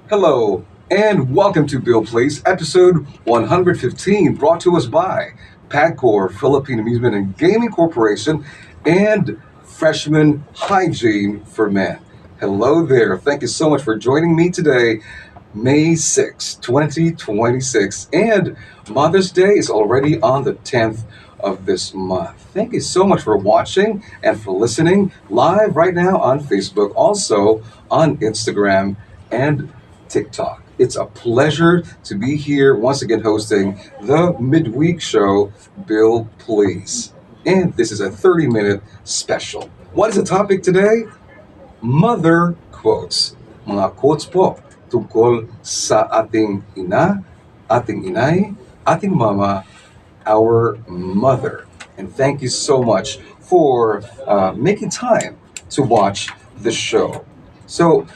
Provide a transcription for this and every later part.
Hello, and welcome to Bill Place, episode 115, brought to us by PAGCOR, Philippine Amusement and Gaming Corporation, and Freshman Hygiene for Men. Hello there. Thank you so much for joining me today, May 6, 2026, and Mother's Day is already on the 10th of this month. Thank you so much for watching and for listening live right now on Facebook, also on Instagram and TikTok. It's a pleasure to be here once again hosting the midweek show, Bill Please. And this is a 30-minute special. What is the topic today? Mother quotes. Mga quotes po tungkol sa ating ina, ating inay, ating mama, our mother. And thank you so much for making time to watch the show. So,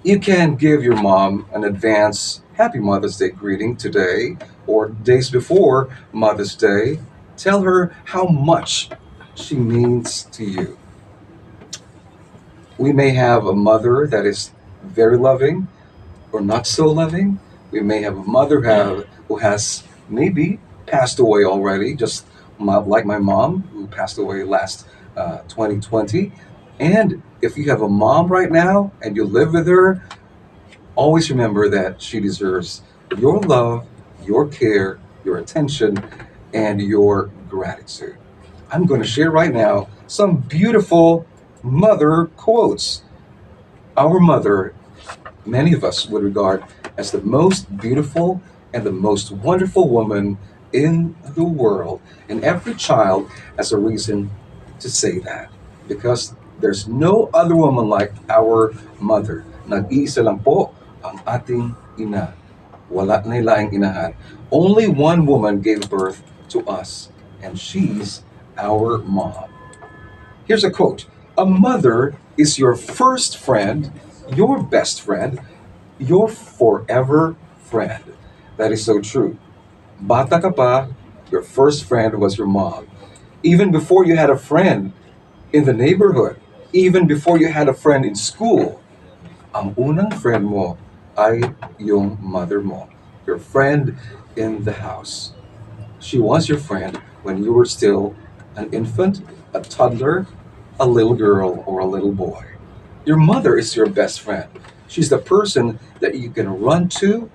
you can give your mom an advance Happy Mother's Day greeting today or days before Mother's Day. Tell her how much she means to you. We may have a mother that is very loving or not so loving. We may have a mother who has maybe passed away already, just like my mom, who passed away last 2020. And if you have a mom right now and you live with her, always remember that she deserves your love, your care, your attention, and your gratitude. I'm going to share right now some beautiful mother quotes. Our mother, many of us would regard as the most beautiful and the most wonderful woman in the world. And every child has a reason to say that because there's no other woman like our mother. Nag-iisa lang po ang ating ina. Wala na ilaing inahan. Only one woman gave birth to us, and she's our mom. Here's a quote. A mother is your first friend, your best friend, your forever friend. That is so true. Bata ka pa, your first friend was your mom. Even before you had a friend in the neighborhood, even before you had a friend in school, ang unang friend mo ay yung mother mo, your friend in the house. She was your friend when you were still an infant, a toddler, a little girl, or a little boy. Your mother is your best friend. She's the person that you can run to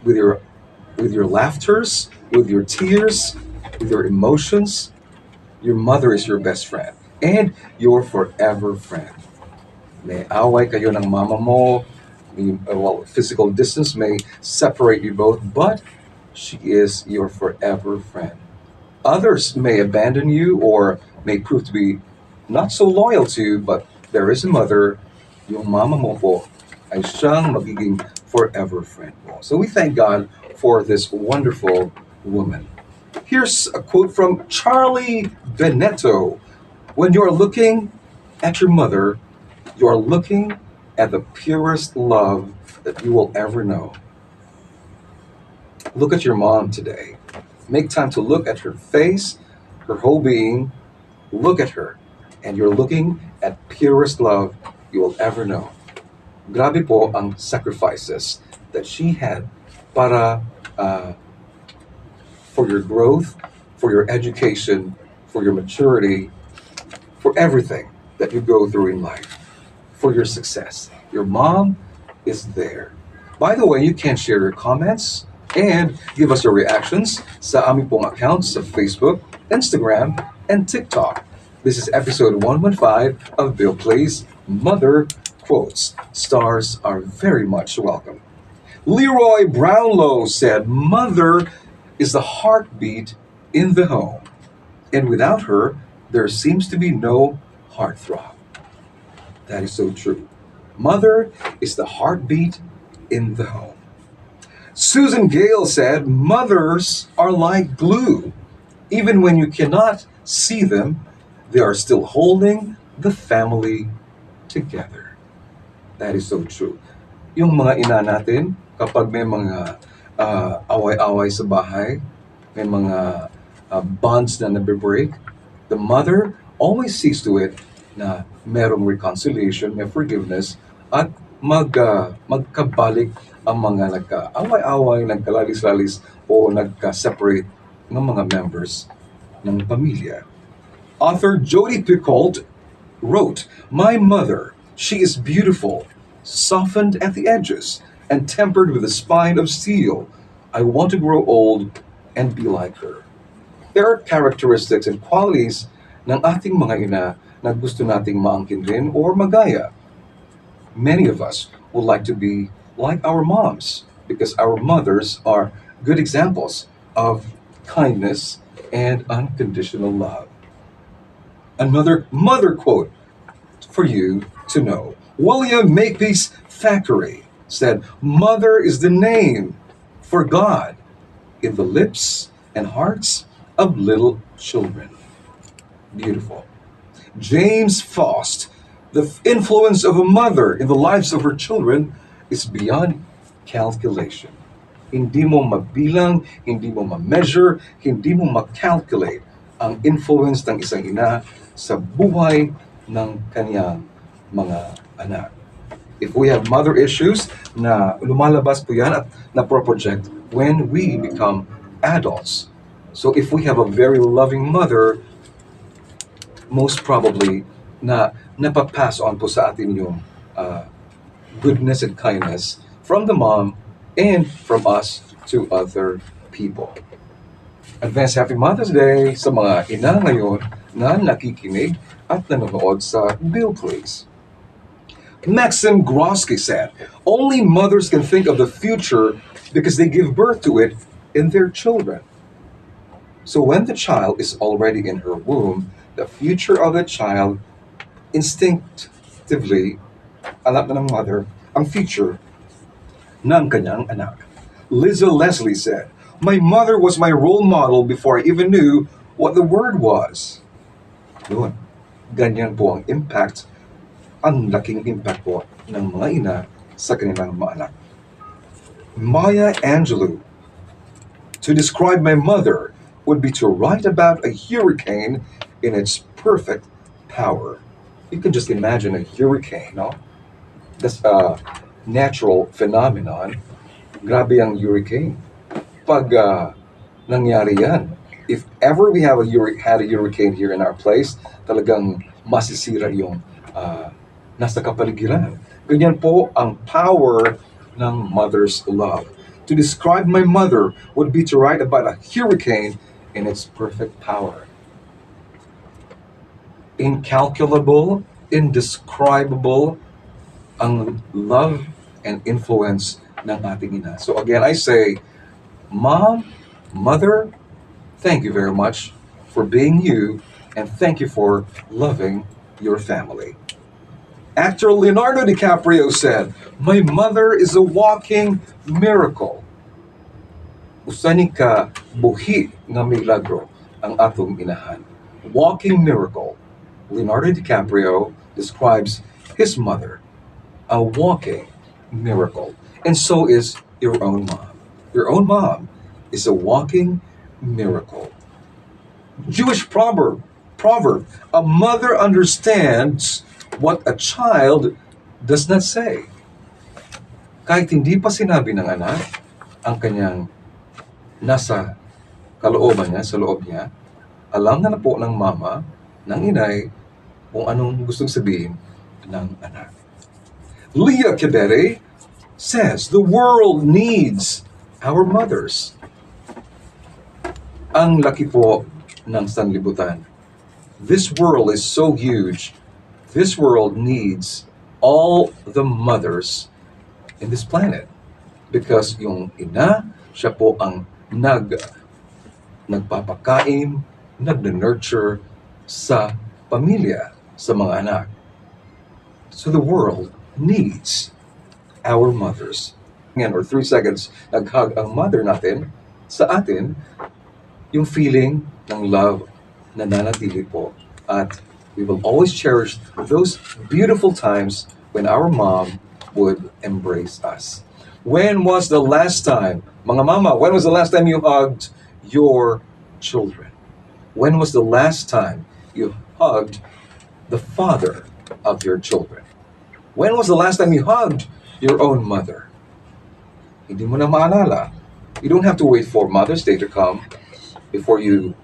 with your laughters, with your tears, with your emotions. Your mother is your best friend and your forever friend. May away kayo ng mama mo, physical distance may separate you both, but she is your forever friend. Others may abandon you or may prove to be not so loyal to you, but there is a mother, yung mama mo po, ay siyang magiging forever friend mo. So we thank God for this wonderful woman. Here's a quote from Charlie Benetto. When you're looking at your mother, you are looking at the purest love that you will ever know. Look at your mom today. Make time to look at her face, her whole being. Look at her, and you're looking at purest love you will ever know. Grabe po ang sacrifices that she had para for your growth, for your education, for your maturity, for everything that you go through in life, for your success. Your mom is there. By the way, you can share your comments and give us your reactions sa aming pong accounts sa Facebook, Instagram, and TikTok. This is episode 115 of Bill Plays Mother Quotes. Stars are very much welcome. Leroy Brownlow said, Mother is the heartbeat in the home, and without her, there seems to be no heartthrob. That is so true. Mother is the heartbeat in the home. Susan Gale said, Mothers are like glue. Even when you cannot see them, they are still holding the family together. That is so true. Yung mga ina natin, kapag may mga away-away sa bahay, may mga bonds na nabe-break, The mother always sees to it na merong reconciliation, may forgiveness, at magkabalik ang mga nagkaaway-away, nagkalalis-lalis o nagka-separate ng mga members ng pamilya. Author Jodi Picoult wrote, "My mother, she is beautiful, softened at the edges, and tempered with a spine of steel. I want to grow old and be like her." There are characteristics and qualities ng ating mga ina na gusto nating maangkin rin or magaya. Many of us would like to be like our moms because our mothers are good examples of kindness and unconditional love. Another mother quote for you to know. William Makepeace Thackeray said, "Mother is the name for God in the lips and hearts of little children." Beautiful. James Faust, "The influence of a mother in the lives of her children is beyond calculation." Hindi mo mabilang, hindi mo ma-measure, hindi mo ma-calculate ang influence ng isang ina sa buhay ng kanyang mga anak. If we have mother issues, na lumalabas po yan at naproproject when we become adults. So if we have a very loving mother, most probably na napapass on po sa atin yung goodness and kindness from the mom and from us to other people. Advance Happy Mother's Day sa mga ina ngayon na nakikinig at nanonood sa Bill Please. Maxim Groski said, "Only mothers can think of the future because they give birth to it in their children." So when the child is already in her womb, the future of the child instinctively, alam na ng mother, ang future ng kanyang anak. Lizzo Leslie said, "My mother was my role model before I even knew what the word was." Yun. Ganyan po ang impact, ang laking impact po ng mga ina sa kanilang mga anak. Maya Angelou, "To describe my mother would be to write about a hurricane in its perfect power." You can just imagine a hurricane, no? That's a natural phenomenon. Grabe ang hurricane. Pag nangyari yan, if ever we have had a hurricane here in our place, talagang masisira yung nasa kapaligiran. Ganyan po ang power ng mother's love. To describe my mother would be to write about a hurricane in its perfect power. Incalculable, indescribable ang love and influence ng ating ina. So again, I say, Mom, Mother, thank you very much for being you, and thank you for loving your family. Actor Leonardo DiCaprio said, "My mother is a walking miracle." Usani ka buhi nga milagro ang atong inahan. Walking miracle. Leonardo DiCaprio describes his mother, a walking miracle. And so is your own mom. Your own mom is a walking miracle. Jewish proverb, "A mother understands what a child does not say." Kahit hindi pa sinabi ng anak ang kanyang nasa kalooban niya, sa loob niya, alam na po ng mama, ng inay, kung anong gustong sabihin ng anak. Leah Kibere says, "The world needs our mothers." Ang laki po ng sanlibutan. This world is so huge. This world needs all the mothers in this planet. Because yung ina, siya po ang nagpapakain, nag-nurture sa pamilya, sa mga anak. So the world needs our mothers. Ngayon, or 3 seconds, nag-hug ang mother natin sa atin, yung feeling ng love na nanatili po. At we will always cherish those beautiful times when our mom would embrace us. When was the last time, mga mama, when was the last time you hugged your children? When was the last time you hugged the father of your children? When was the last time you hugged your own mother? Hindi mo na maalala. You don't have to wait for Mother's Day to come before you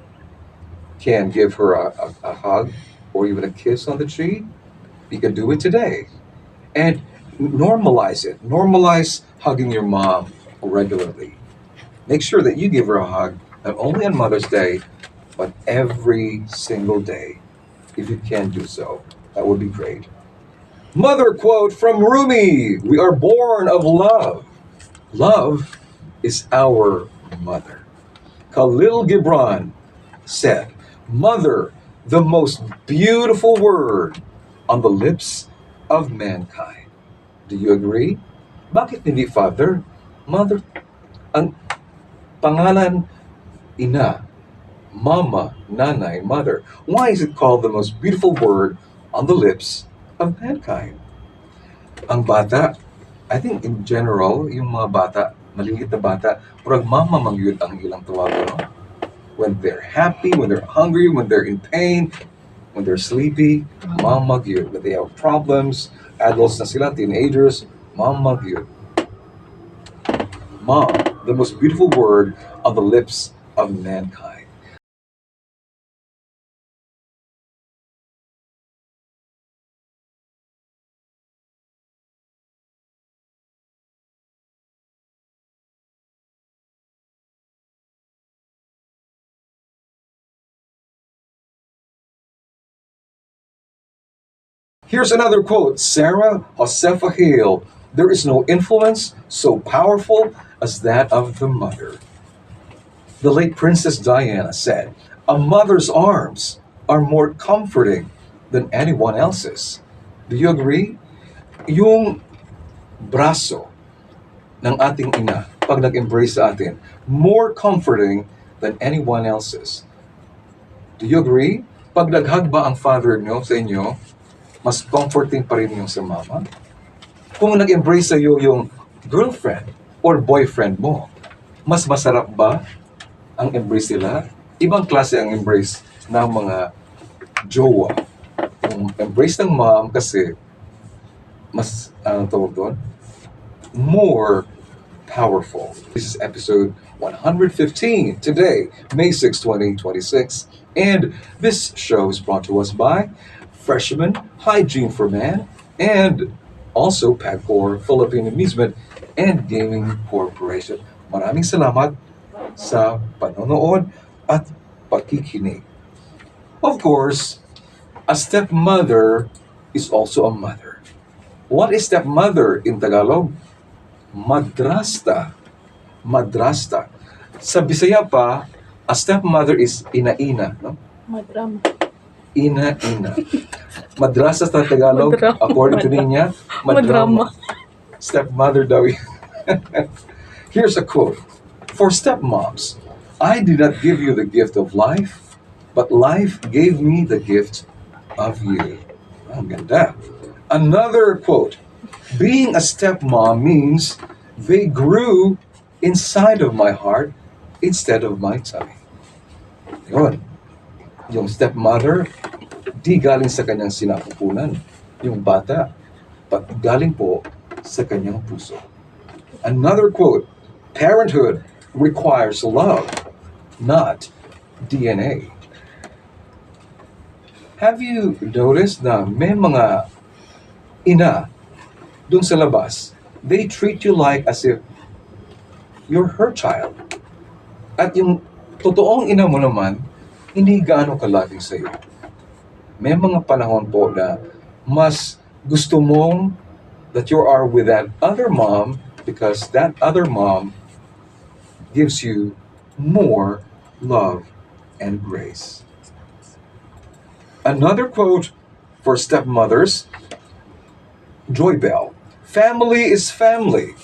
can give her a hug or even a kiss on the cheek. You can do it today. And normalize it. Normalize hugging your mom regularly. Make sure that you give her a hug not only on Mother's Day, but every single day. If you can do so, that would be great. Mother quote from Rumi: We are born of love. Love is our mother. Khalil Gibran said, Mother, the most beautiful word on the lips of mankind. Do you agree? Bakit hindi father? Mother, ang pangalan ina, mama, nanay, mother. Why is it called the most beautiful word on the lips of mankind? Ang bata, I think in general, yung mga bata, maliliit na bata, murag mama man yun ang ilang tawagan, no? When they're happy, when they're hungry, when they're in pain, when they're sleepy, mama yun. When they have problems, adults na sila, teenagers, mama yun. Mom, the most beautiful word on the lips of mankind. Here's another quote: Sarah Josefa Hale, there is no influence so powerful as that of the mother. The late Princess Diana said, a mother's arms are more comforting than anyone else's. Do you agree? Yung braso ng ating ina, pag nag-embrace sa atin, more comforting than anyone else's. Do you agree? Pag naghag ba ang father nyo sa inyo, mas comforting pa rin yung sa mama? Kung nag-embrace sa'yo yung girlfriend or boyfriend mo, mas masarap ba ang embrace nila? Ibang klase ang embrace ng mga jowa. Yung embrace ng mom kasi mas, tawag doon, more powerful. This is episode 115 today, May 6, 2026. And this show is brought to us by Freshman Hygiene for Man and also Pagcor Philippine Amusement and Gaming Corporation. Maraming salamat sa panonood at pakikinig. Of course, a stepmother is also a mother. What is stepmother in Tagalog? Madrasta. Madrasta. Sa Bisaya pa, a stepmother is ina-ina, no? Madrama. Ina-ina. Madrasta sa Tagalog, Madrama. according to Ninya, madrama. Stepmother daw yun. Here's a quote. For stepmoms, I did not give you the gift of life, but life gave me the gift of you. Ang ganda. Another quote. Being a stepmom means they grew inside of my heart instead of my tummy. Yun. Yung stepmother, di galing sa kanyang sinapupunan. Yung bata, but galing po sa kanyang puso. Another quote. Parenthood requires love, not DNA. Have you noticed na may mga ina dun sa labas, they treat you like as if you're her child. At yung totoong ina mo naman, hindi gaano kalaging sa'yo. May mga panahon po na mas gusto mong that you are with that other mom because that other mom gives you more love and grace. Another quote for stepmothers, Joy Bell. Family is family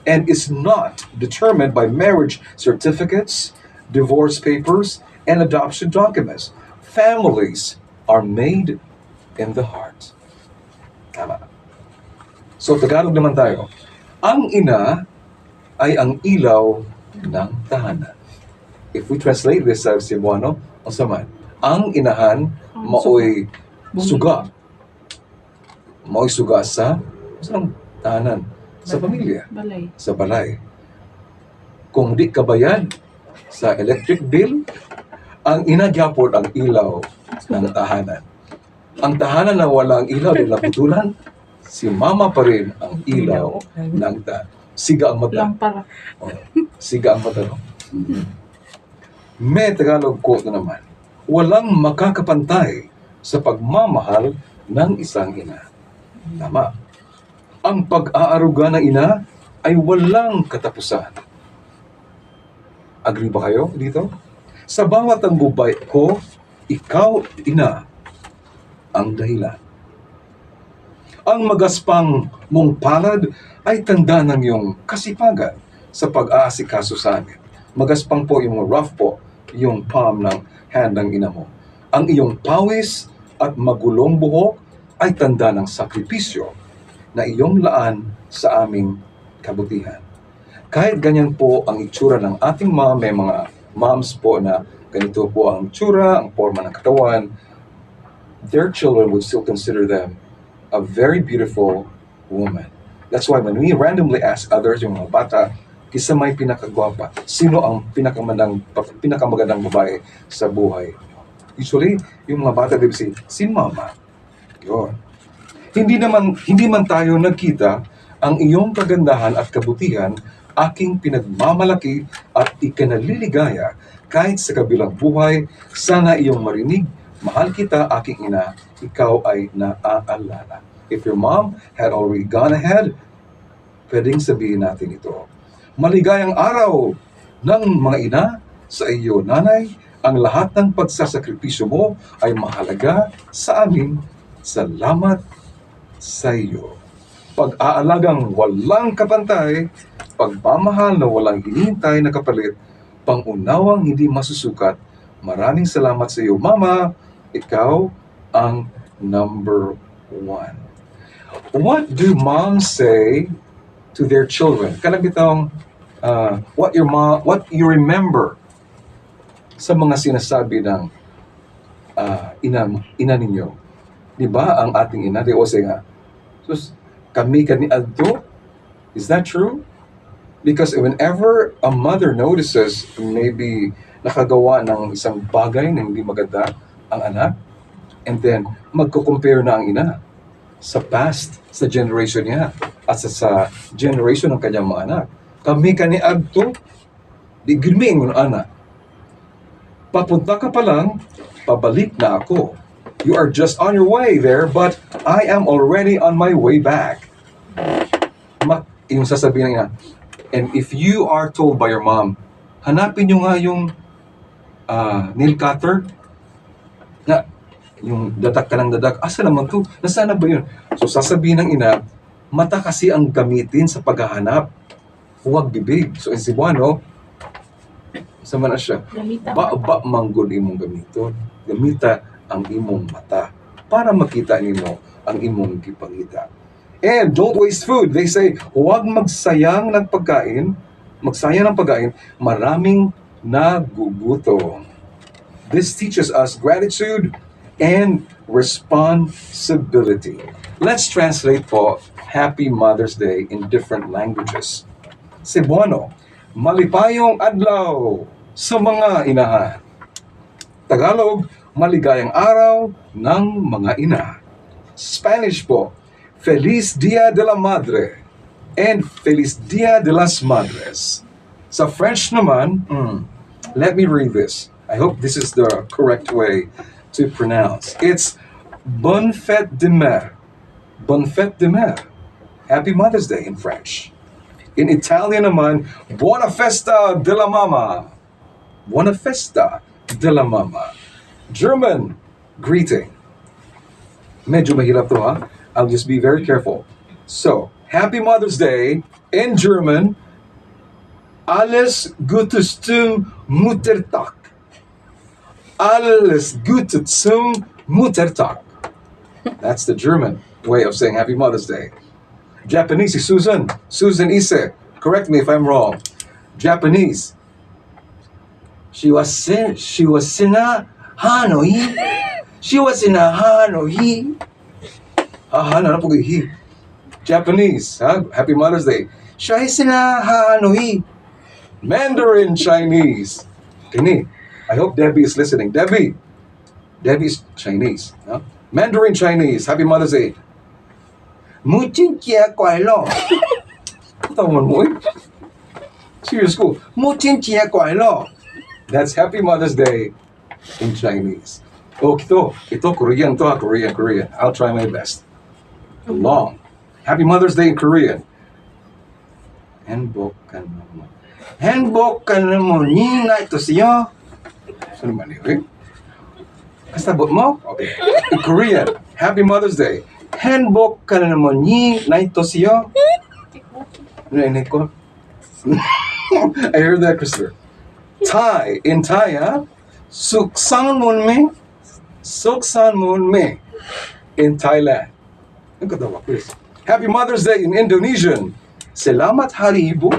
and is not determined by marriage certificates, divorce papers, and adoption documents. Families are made in the heart. Tama. So, Tagalog naman tayo. Ang ina ay ang ilaw ng tahanan. If we translate this sa Cebuano, ang saman, ang inahan maoy Bumi. suga. Maoy suga sa tahanan, sa pamilya, Balay. sa balay. Kung di ka bayad sa electric bill, ang inagyapon ang ilaw ng tahanan. Ang tahanan na wala ang ilaw nila putulan, si mama pa rin ang ilaw ng tahanan. Siga ang mata. Lampara. Oh, siga ang mata, no? May Tagalog quote na naman, walang makakapantay sa pagmamahal ng isang ina. Tama. Ang pag-aaruga ng ina ay walang katapusan. Agree ba kayo dito? Sa bawat ang bubay ko, ikaw, ina, ang dahilan. Ang magaspang mong palad ay tanda ng iyong kasipagan sa pag-aasikaso sa amin. Magaspang po yung rough po, yung palm ng hand ng ina mo. Ang iyong pawis at magulong buhok ay tanda ng sakripisyo na iyong laan sa aming kabutihan. Kahit ganyan po ang itsura ng ating mom, may mga moms po na ganito po ang itsura, ang forma ng katawan, their children would still consider them a very beautiful woman. That's why when we randomly ask others, yung mga bata, kisa may pinakagwapa, sino ang pinakamagandang babae sa buhay? Usually, yung mga bata, they will say, si mama. Yun. Hindi man tayo nagkita ang iyong kagandahan at kabutihan, aking pinagmamalaki at ikinaliligaya kahit sa kabilang buhay. Sana iyong marinig, mahal kita aking ina, ikaw ay naaalala. If your mom had already gone ahead, pwedeng sabihin natin ito. Maligayang araw ng mga ina sa iyo, nanay. Ang lahat ng pagsasakripisyo mo ay mahalaga sa amin. Salamat sa iyo. Pag-aalagang walang kapantay, pagmamahal na walang hinihintay na kapalit, pangunawang hindi masusukat. Maraming salamat sa iyo, Mama. Ikaw ang number one. What do moms say to their children? Kanang bitong what you remember sa mga sinasabi ng ina ninyo. Di ba ang ating ina, they always say nga, sus, kami kani adto? Is that true? Because whenever a mother notices maybe nakagawa ng isang bagay na hindi maganda ang anak, and then magko-compare na ang ina sa past, sa generation niya, at sa generation ng kanyang mga anak. Kami kani adto, di gilming ng anak. Papunta ka pa lang, pabalik na ako. You are just on your way there, but I am already on my way back. Yung sasabihin niya, and if you are told by your mom, hanapin nyo nga yung nail cutter, na yung dadak ka ng dadak, asa naman to? Nasaan na ba yun? So sasabihin ng ina, mata kasi ang gamitin sa paghahanap, huwag bibig. So in Cebuano, sama na siya, ba manggod imong gamiton. Gamita ang imong mata para makita nimo ang imong gipangita. And don't waste food. They say, huwag magsayang ng pagkain. Magsayang ng pagkain, maraming nagugutom. This teaches us gratitude and responsibility. Let's translate po Happy Mother's Day in different languages. Cebuano, malipayong adlaw sa mga inahan. Tagalog, maligayang araw ng mga ina. Spanish po, Feliz Dia de la Madre and Feliz Dia de las Madres. Sa French naman, let me read this. I hope this is the correct way to pronounce. It's Bonne Fête de Mère. Bonne Fête de Mère. Happy Mother's Day in French. In Italian naman, Buona Festa de la Mama. Buona Festa de la Mama. German, greeting. Medyo mahirap to, ha? I'll just be very careful. So, Happy Mother's Day in German, Alles Gute zum Muttertag. Alles Gute zum Muttertag. That's the German way of saying Happy Mother's Day. Japanese, Susan Ise. Correct me if I'm wrong. Japanese. Shiwasena Hanoi She was in a Hanoi. Ano po he? Japanese, huh? Happy Mother's Day. Siya is in a Hanoi. Mandarin Chinese. Kini. I hope Debbie is listening. Debbie is Chinese. Huh? Mandarin Chinese. Happy Mother's Day. 母亲节快乐。Tawan mo eh. Serious ko. 母亲节快乐. That's Happy Mother's Day in Chinese. Oh, ito Korean to, Korean. I'll try my best. Long. Happy Mother's Day in Korean. Hanbok ka naman. Hanbok ka naman. Nina ito siya. Ano man yun? Kasabot mo? Okay. In Korean, Happy Mother's Day. Hanbok ka naman. Nina ito siya. Narinig ko. I heard that, Christopher. Thai. In Thai, ha? Suksan mon me. Suksan mon me. In Thailand. Ang katawa, Chris. Happy Mother's Day in Indonesian. Selamat Hari Ibu.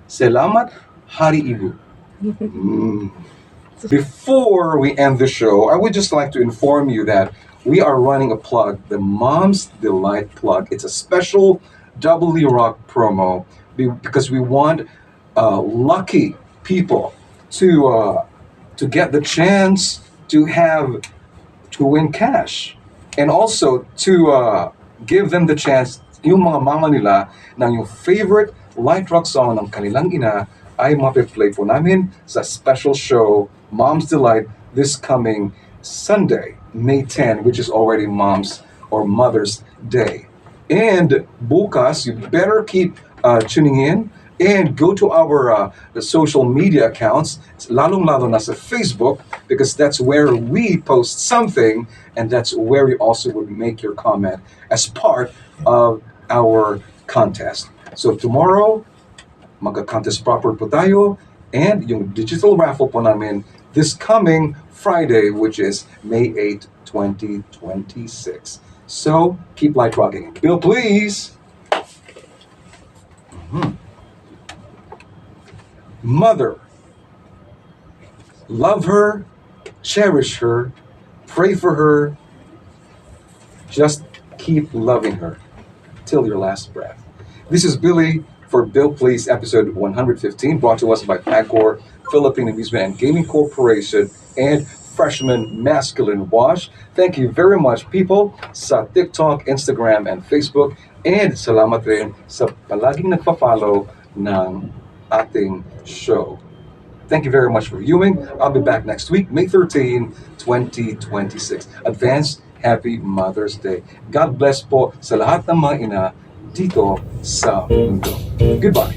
Selamat Hari Ibu. Before we end the show, I would just like to inform you that we are running a plug, the Mom's Delight plug. It's a special Doubly Rock promo because we want lucky people to get the chance to win cash, and also to give them the chance yung mga mama nila ng yung favorite light rock song ng kanilang ina ay mape-play po namin sa special show Mom's Delight this coming Sunday, May 10, which is already Mom's or Mother's Day. And bukas, you better keep tuning in and go to our the social media accounts, lalong-lalo na sa Facebook, because that's where we post something, and that's where we also would make your comment as part of our contest. So tomorrow, magka-contest proper po tayo, and yung digital raffle po namin this coming Friday, which is May 8, 2026. So, keep light rocking. Bill, please. Mother, love her, cherish her, pray for her, just keep loving her till your last breath. This is Billy for Bill Please, episode 115, brought to us by Pagcor, Philippine Amusement and Gaming Corporation, and Freshman Masculine Wash. Thank you very much, people, sa TikTok, Instagram, and Facebook. And salamat rin sa palaging nagpa-follow ng ating show. Thank you very much for viewing. I'll be back next week, May 13, 2026. Advance Happy Mother's Day. God bless po sa lahat ng mga ina dito sa mundo. Goodbye.